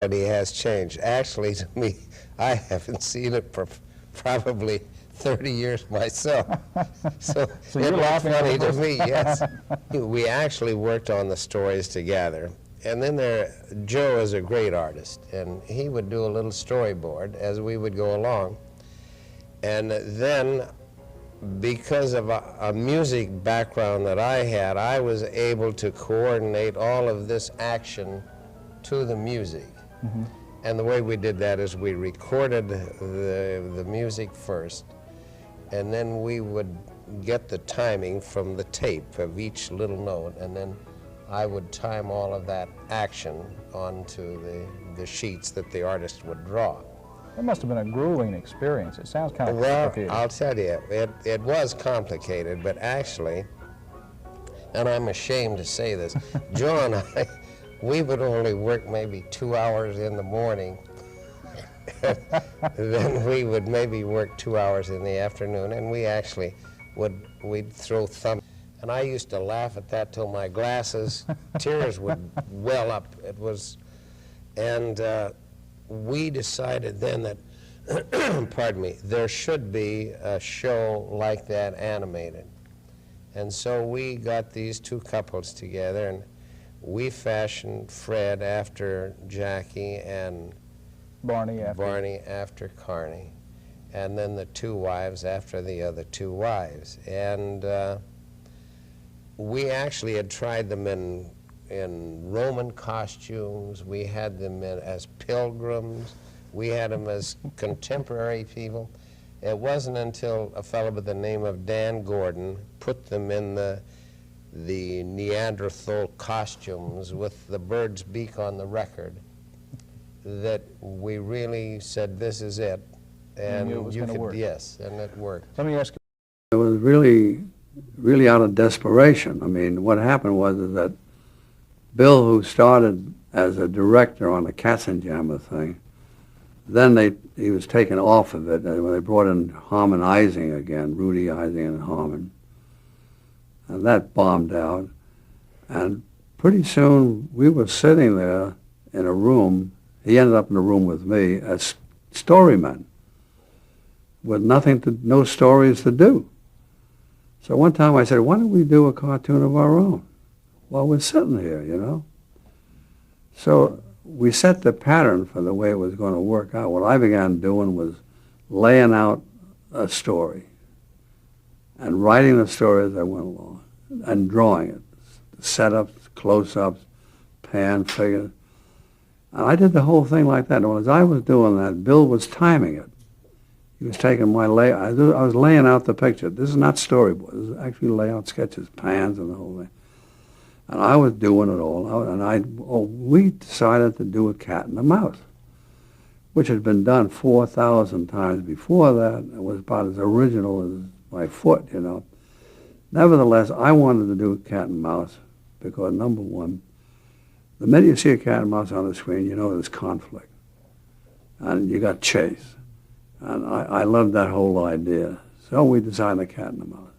He has changed. Actually, to me, I haven't seen it for probably 30 years myself. So, So it you're was laughing at funny the to me, yes. We actually worked on the stories together. And then Joe is a great artist, and he would do a little storyboard as we would go along. And then, because of a music background that I had, I was able to coordinate all of this action to the music. Mm-hmm. And the way we did that is we recorded the music first, and then we would get the timing from the tape of each little note, and then I would time all of that action onto the sheets that the artist would draw. That must have been a grueling experience. It sounds kind of Well, complicated. I'll tell you, it was complicated, but actually, and I'm ashamed to say this, Joe and I, we would only work maybe 2 hours in the morning. Then we would maybe work 2 hours in the afternoon, and we'd throw thumb. And I used to laugh at that till my glasses, tears would well up. It was, and we decided then that, pardon me, there should be a show like that animated. And so we got these two couples together, and we fashioned Fred after Jackie and Barney after Carney, and then the two wives after the other two wives. And we actually had tried them in Roman costumes. We had them as pilgrims. We had them as contemporary people. It wasn't until a fellow by the name of Dan Gordon put them in the Neanderthal costumes with the bird's beak on the record that we really said, this is it. And it was going to work. Yes, and it worked. Let me ask you. It was really out of desperation. I mean, what happened was that Bill, who started as a director on the Katzenjammer thing, then he was taken off of it when they brought in Harmon Ising again, Rudy Ising and Harmon. And that bombed out. And pretty soon we were sitting there in a room. He ended up in a room with me as storymen with no stories to do. So one time I said, why don't we do a cartoon of our own while we're sitting here, you know? So we set the pattern for the way it was going to work out. What I began doing was laying out a story and writing the story as I went along and drawing it, setups, close-ups, pan, figures. And I did the whole thing like that. And as I was doing that, Bill was timing it. He was taking my I was laying out the picture. This is not storyboard. This is actually layout sketches, pans, and the whole thing. And I was doing it all. We decided to do a cat and a mouse, which had been done 4,000 times before that. It was about as original as my foot, you know. Nevertheless, I wanted to do a cat and mouse because, number one, the minute you see a cat and mouse on the screen, you know there's conflict. And you got chase. And I loved that whole idea. So we designed a cat and a mouse.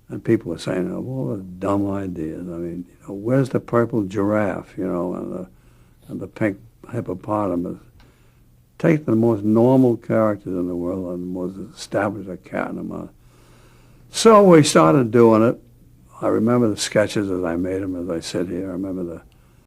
And people were saying, oh, well, dumb ideas. I mean, you know, where's the purple giraffe, you know, and the pink hippopotamus? Take the most normal characters in the world and most establish a cat and a mouse. So we started doing it. I remember the sketches as I made them as I sit here. I remember